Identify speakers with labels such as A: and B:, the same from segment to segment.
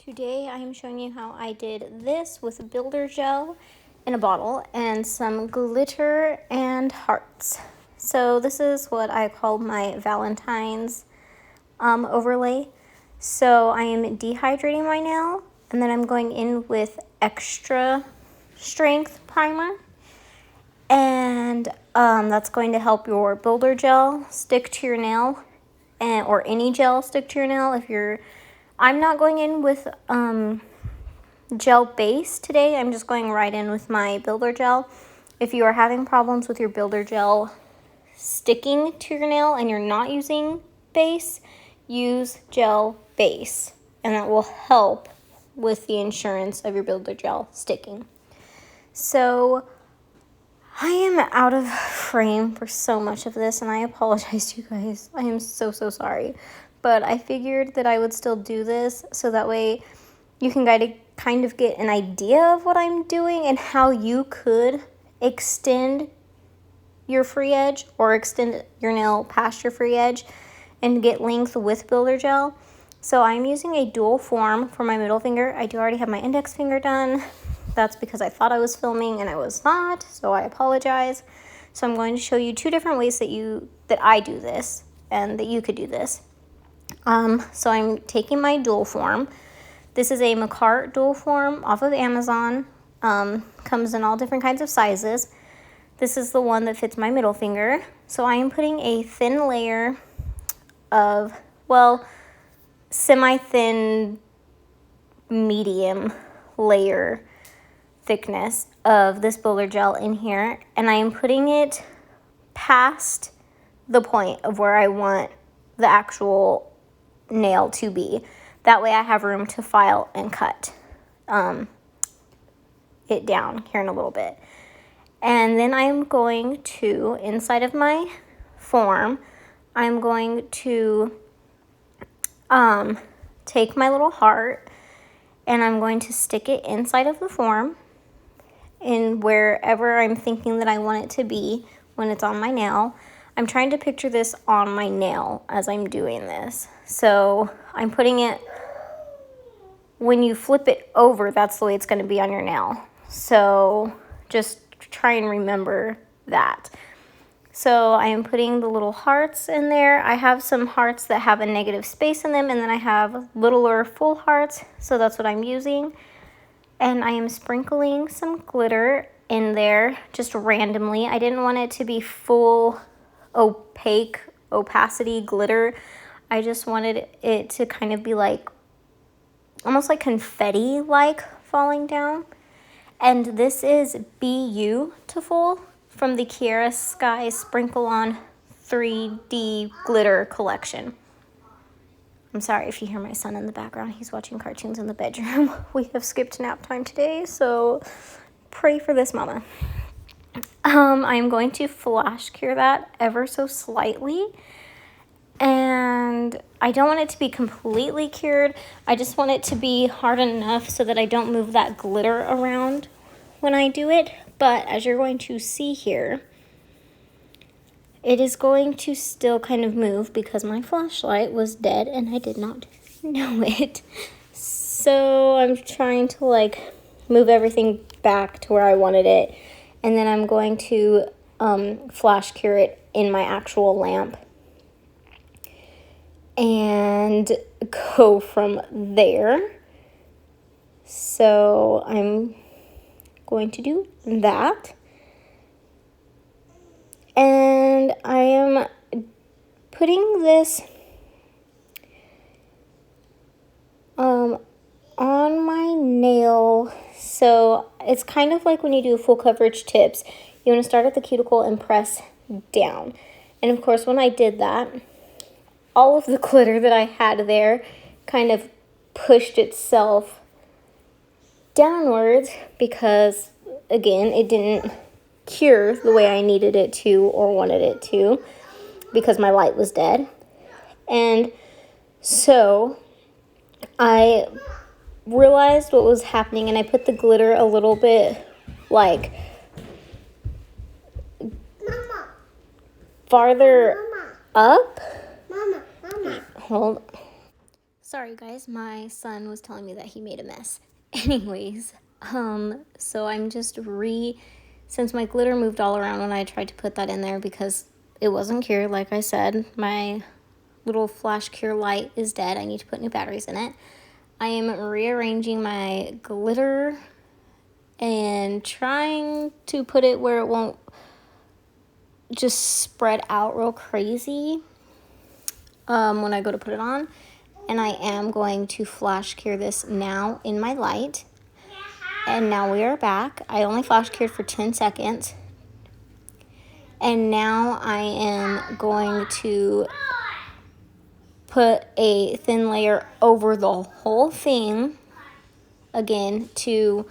A: Today I am showing you how I did this with builder gel in a bottle and some glitter and hearts. So this is what I call my Valentine's overlay. So I am dehydrating my nail and then I'm going in with extra strength primer. And that's going to help your builder gel stick to your nail, or any gel stick to your nail. I'm not going in with gel base today. I'm just going right in with my builder gel. If you are having problems with your builder gel sticking to your nail and you're not using base, use gel base, and that will help with the insurance of your builder gel sticking. So I am out of frame for so much of this, and I apologize to you guys. I am so sorry. But I figured that I would still do this so that way you can kind of get an idea of what I'm doing and how you could extend your free edge or extend your nail past your free edge and get length with builder gel. So I'm using a dual form for my middle finger. I do already have my index finger done. That's because I thought I was filming and I was not, so I apologize. So I'm going to show you two different ways that I do this and that you could do this. So I'm taking my dual form. This is a McCart dual form off of Amazon. Comes in all different kinds of sizes. This is the one that fits my middle finger. So I am putting a thin layer of, semi-thin, medium layer thickness of this builder gel in here, and I am putting it past the point of where I want the actual nail to be. That way I have room to file and cut it down here in a little bit. And then I'm going to, inside of my form, I'm going to take my little heart and I'm going to stick it inside of the form in wherever I'm thinking that I want it to be when it's on my nail. I'm trying to picture this on my nail as I'm doing this. So I'm putting it, when you flip it over, that's the way it's going to be on your nail. So just try and remember that. So I am putting the little hearts in there. I have some hearts that have a negative space in them, and then I have littler full hearts, so that's what I'm using. And I am sprinkling some glitter in there just randomly. I didn't want it to be full opacity glitter. I just wanted it to kind of be like, almost like confetti-like falling down. And this is Beautiful from the Kiara Sky Sprinkle On 3D Glitter Collection. I'm sorry if you hear my son in the background. He's watching cartoons in the bedroom. We have skipped nap time today, so pray for this mama. I'm going to flash cure that ever so slightly. And I don't want it to be completely cured. I just want it to be hard enough so that I don't move that glitter around when I do it. But as you're going to see here, it is going to still kind of move because my flashlight was dead and I did not know it. So I'm trying to move everything back to where I wanted it. And then I'm going to flash cure it in my actual lamp and go from there. So I'm going to do that. And I am putting this on my nail. So it's kind of like when you do full coverage tips. You want to start at the cuticle and press down. And of course, when I did that, all of the glitter that I had there kind of pushed itself downwards because, again, it didn't cure the way I needed it to or wanted it to because my light was dead. And so I realized what was happening and I put the glitter a little bit farther up. Hold. Sorry guys, my son was telling me that he made a mess. Anyways, so I'm just since my glitter moved all around when I tried to put that in there because it wasn't cured, like I said, my little flash cure light is dead. I need to put new batteries in it. I am rearranging my glitter and trying to put it where it won't just spread out real crazy when I go to put it on. And I am going to flash cure this now in my light. And now we are back. I only flash cured for 10 seconds. And now I am going to put a thin layer over the whole thing again to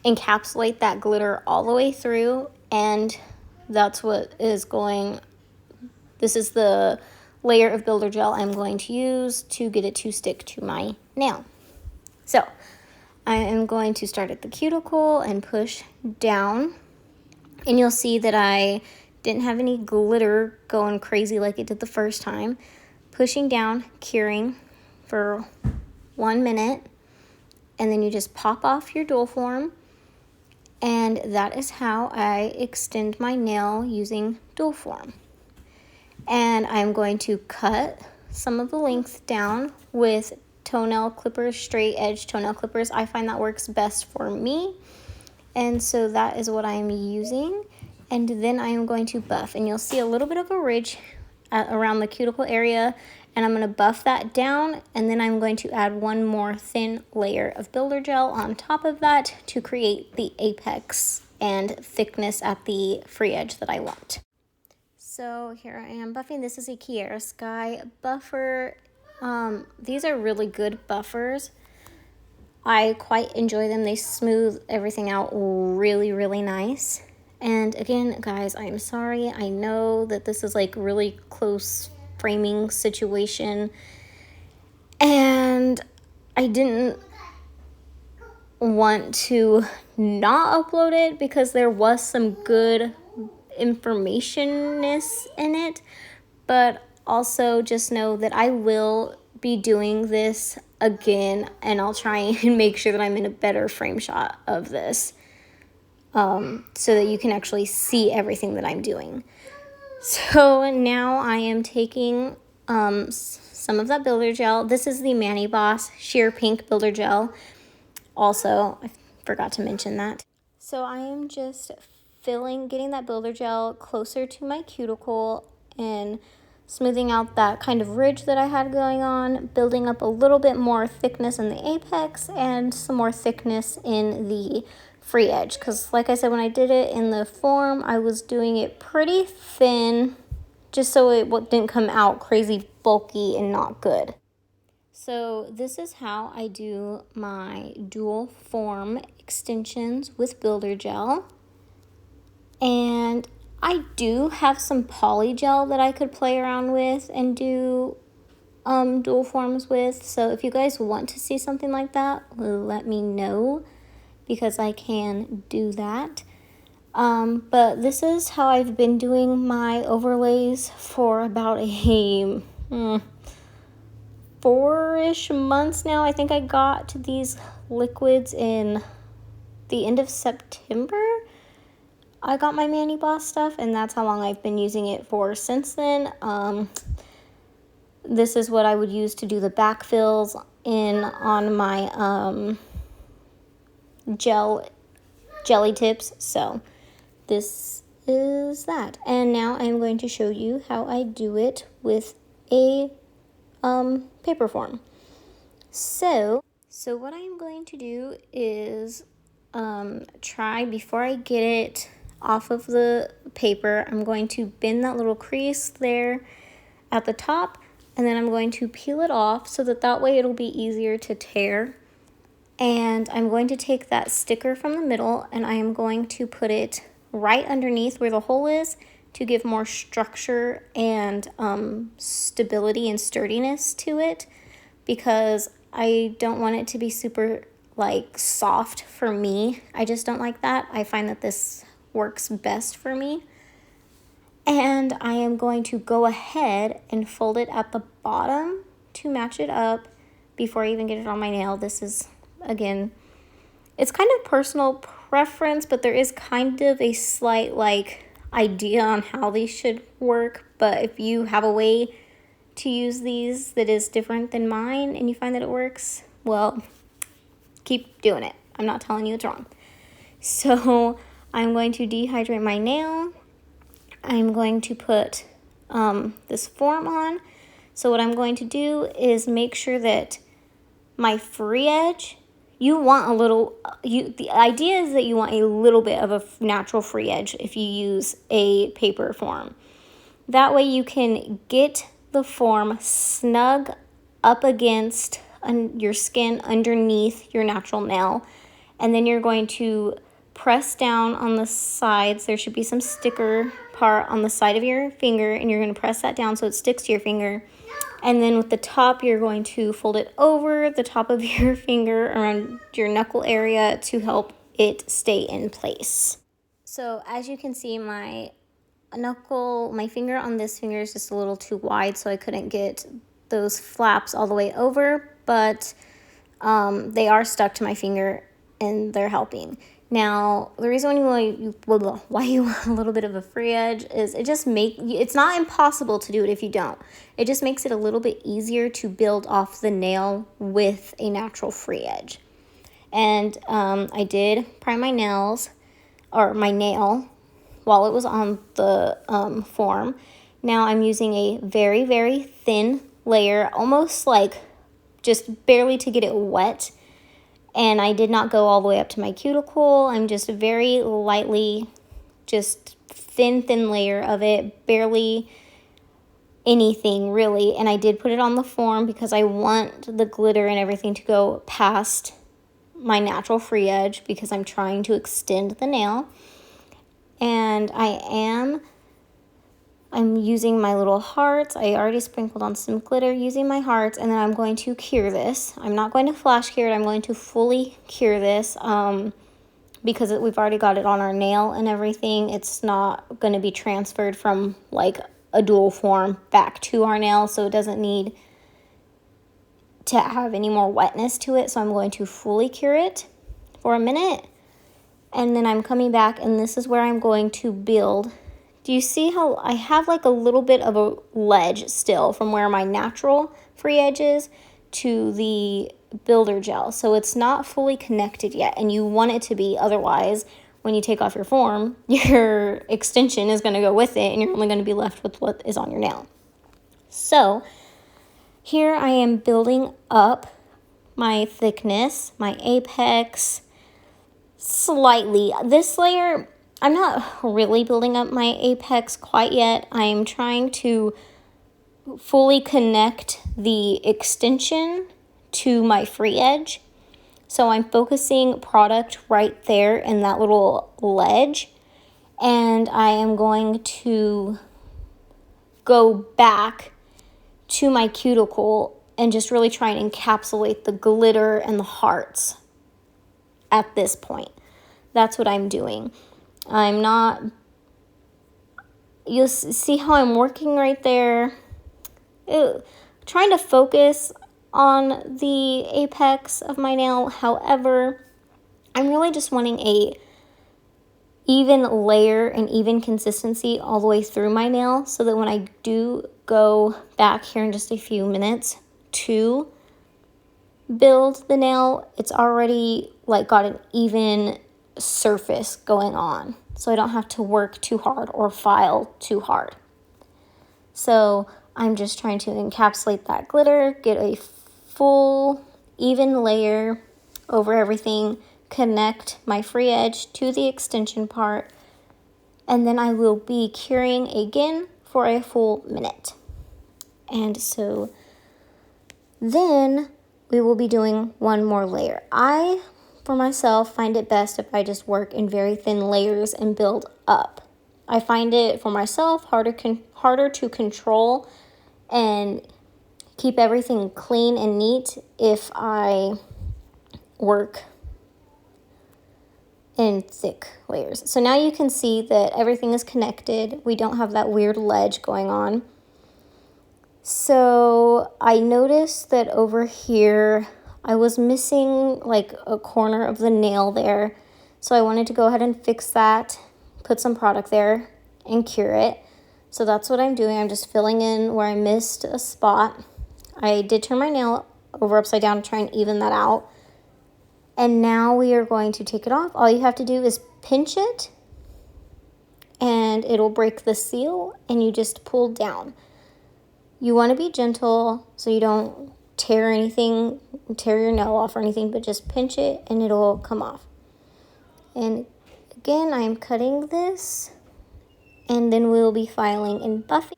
A: encapsulate that glitter all the way through. And that's what is going, this is the layer of builder gel I'm going to use to get it to stick to my nail. So I am going to start at the cuticle and push down, and you'll see that I didn't have any glitter going crazy like it did the first time. Pushing down, curing for 1 minute, and then you just pop off your dual form, and that is how I extend my nail using dual form. And I'm going to cut some of the length down with toenail clippers, straight edge toenail clippers. I find that works best for me. And so that is what I'm using. And then I am going to buff. And you'll see a little bit of a ridge around the cuticle area. And I'm going to buff that down. And then I'm going to add one more thin layer of builder gel on top of that to create the apex and thickness at the free edge that I want. So here I am buffing. This is a Kiara Sky buffer. These are really good buffers. I quite enjoy them. They smooth everything out really, really nice. And again, guys, I'm sorry. I know that this is like really close framing situation. And I didn't want to not upload it because there was some good information-ness in it, but also just know that I will be doing this again, and I'll try and make sure that I'm in a better frame shot of this so that you can actually see everything that I'm doing. So now I am taking some of that builder gel. This is the Mani Boss Sheer Pink Builder Gel. Also, I forgot to mention that. So I am just getting that builder gel closer to my cuticle and smoothing out that kind of ridge that I had going on, building up a little bit more thickness in the apex and some more thickness in the free edge. Because like I said, when I did it in the form, I was doing it pretty thin just so it didn't come out crazy bulky and not good. So this is how I do my dual form extensions with builder gel. And I do have some poly gel that I could play around with and do dual forms with. So if you guys want to see something like that, let me know because I can do that. But this is how I've been doing my overlays for about a 4-ish months now. I think I got these liquids in the end of September. I got my Mani Boss stuff, and that's how long I've been using it for since then. This is what I would use to do the backfills on my jelly tips. So this is that. And now I'm going to show you how I do it with a paper form. So what I'm going to do is try, before I get it off of the paper, I'm going to bend that little crease there at the top, and then I'm going to peel it off so that way it'll be easier to tear. And I'm going to take that sticker from the middle and I am going to put it right underneath where the hole is to give more structure and stability and sturdiness to it, because I don't want it to be super like soft for me. I just don't like that. I find that this works best for me. And I am going to go ahead and fold it at the bottom to match it up before I even get it on my nail. This is, again, it's kind of personal preference, but there is kind of a slight like idea on how these should work. But if you have a way to use these that is different than mine and you find that it works, well, keep doing it. I'm not telling you it's wrong. So I'm going to dehydrate my nail. I'm going to put this form on. So what I'm going to do is make sure that my free edge, you want a little, the idea is that you want a little bit of a natural free edge if you use a paper form. That way you can get the form snug up against your skin underneath your natural nail. And then you're going to press down on the sides. There should be some sticker part on the side of your finger, and you're going to press that down so it sticks to your finger. And then with the top, you're going to fold it over the top of your finger around your knuckle area to help it stay in place. So as you can see, my finger on this finger is just a little too wide, so I couldn't get those flaps all the way over, but they are stuck to my finger and they're helping. Now, the reason why you want a little bit of a free edge is it's not impossible to do it if you don't. It just makes it a little bit easier to build off the nail with a natural free edge. And I did prime my nail while it was on the form. Now I'm using a very, very thin layer, almost like just barely to get it wet. And I did not go all the way up to my cuticle. I'm just very lightly, just thin layer of it, barely anything really. And I did put it on the form because I want the glitter and everything to go past my natural free edge because I'm trying to extend the nail. And I'm using my little hearts. I already sprinkled on some glitter using my hearts, and then I'm going to cure this. I'm not going to flash cure it. I'm going to fully cure this because we've already got it on our nail and everything. It's not going to be transferred from like a dual form back to our nail, so it doesn't need to have any more wetness to it. So I'm going to fully cure it for a minute, and then I'm coming back, and this is where I'm going to build. Do you see how I have like a little bit of a ledge still from where my natural free edge is to the builder gel? So it's not fully connected yet, and you want it to be. Otherwise, when you take off your form, your extension is going to go with it, and you're only going to be left with what is on your nail. So here I am building up my thickness, my apex, slightly. This layer, I'm not really building up my apex quite yet. I'm trying to fully connect the extension to my free edge. So I'm focusing product right there in that little ledge. And I am going to go back to my cuticle and just really try and encapsulate the glitter and the hearts at this point. That's what I'm doing. You'll see how I'm working right there. Trying to focus on the apex of my nail. However, I'm really just wanting a even layer and even consistency all the way through my nail so that when I do go back here in just a few minutes to build the nail, it's already like got an even surface going on, so I don't have to work too hard or file too hard. So I'm just trying to encapsulate that glitter, get a full even layer over everything, connect my free edge to the extension part, and then I will be curing again for a full minute. And so then we will be doing one more layer. I, for myself, find it best if I just work in very thin layers and build up. I find it, for myself, harder to control and keep everything clean and neat if I work in thick layers. So now you can see that everything is connected. We don't have that weird ledge going on. So I noticed that over here I was missing like a corner of the nail there. So I wanted to go ahead and fix that, put some product there and cure it. So that's what I'm doing. I'm just filling in where I missed a spot. I did turn my nail over upside down to try and even that out. And now we are going to take it off. All you have to do is pinch it and it'll break the seal and you just pull down. You want to be gentle so you don't tear anything, tear your nail off or anything, but just pinch it and it'll come off. And again, I'm cutting this and then we'll be filing and buffing.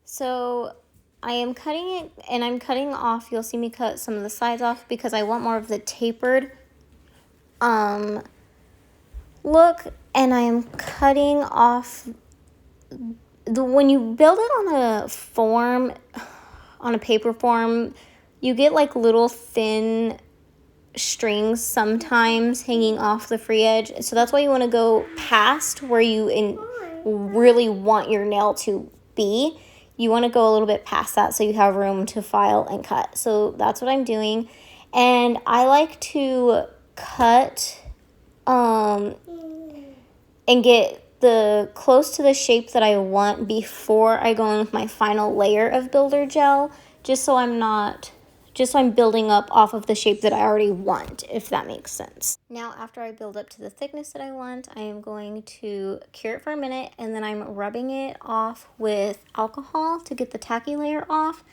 A: So I am cutting it and I'm cutting off, you'll see me cut some of the sides off because I want more of the tapered look, and I am cutting off when you build it on a form, on a paper form, you get like little thin strings sometimes hanging off the free edge. So that's why you want to go past where you really want your nail to be. You want to go a little bit past that so you have room to file and cut. So that's what I'm doing. And I like to cut and get the close to the shape that I want before I go in with my final layer of builder gel, just so I'm building up off of the shape that I already want, if that makes sense. Now, after I build up to the thickness that I want, I am going to cure it for a minute, and then I'm rubbing it off with alcohol to get the tacky layer off.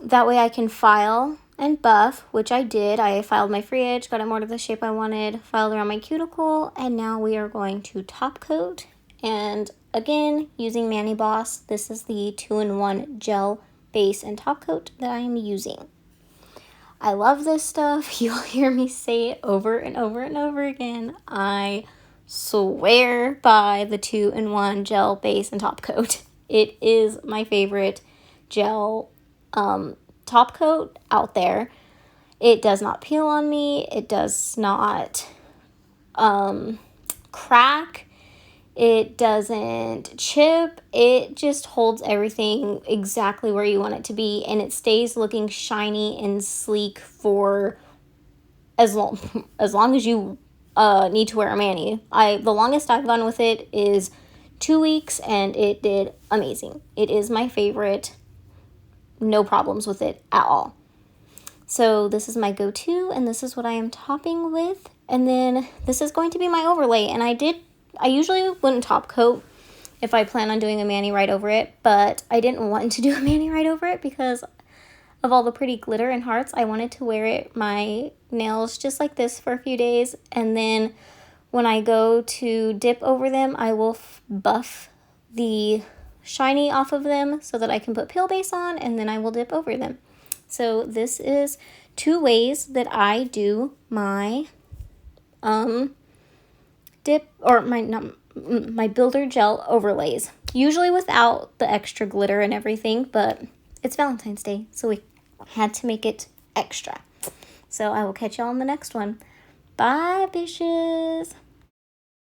A: That way I can file and buff, which I did. I filed my free edge, got it more to the shape I wanted, filed around my cuticle, and now we are going to top coat. And again, using Mani Boss, this is the 2-in-1 gel base and top coat that I am using. I love this stuff. You'll hear me say it over and over and over again. I swear by the 2-in-1 gel base and top coat. It is my favorite gel top coat out there. It does not peel on me. It does not crack. It doesn't chip. It just holds everything exactly where you want it to be, and it stays looking shiny and sleek for as long as you need to wear a mani. The longest I've gone with it is 2 weeks, and it did amazing. It is my favorite. No problems with it at all. So this is my go-to, and this is what I am topping with. And then this is going to be my overlay. And I usually wouldn't top coat if I plan on doing a mani right over it, but I didn't want to do a mani right over it because of all the pretty glitter and hearts. I wanted to wear my nails just like this for a few days, and then when I go to dip over them, I will buff the shiny off of them so that I can put peel base on, and then I will dip over them. So this is 2 ways that I do my dip or my builder gel overlays. Usually without the extra glitter and everything, but it's Valentine's Day, so we had to make it extra. So I will catch y'all in the next one. Bye, Bisshhh'sss.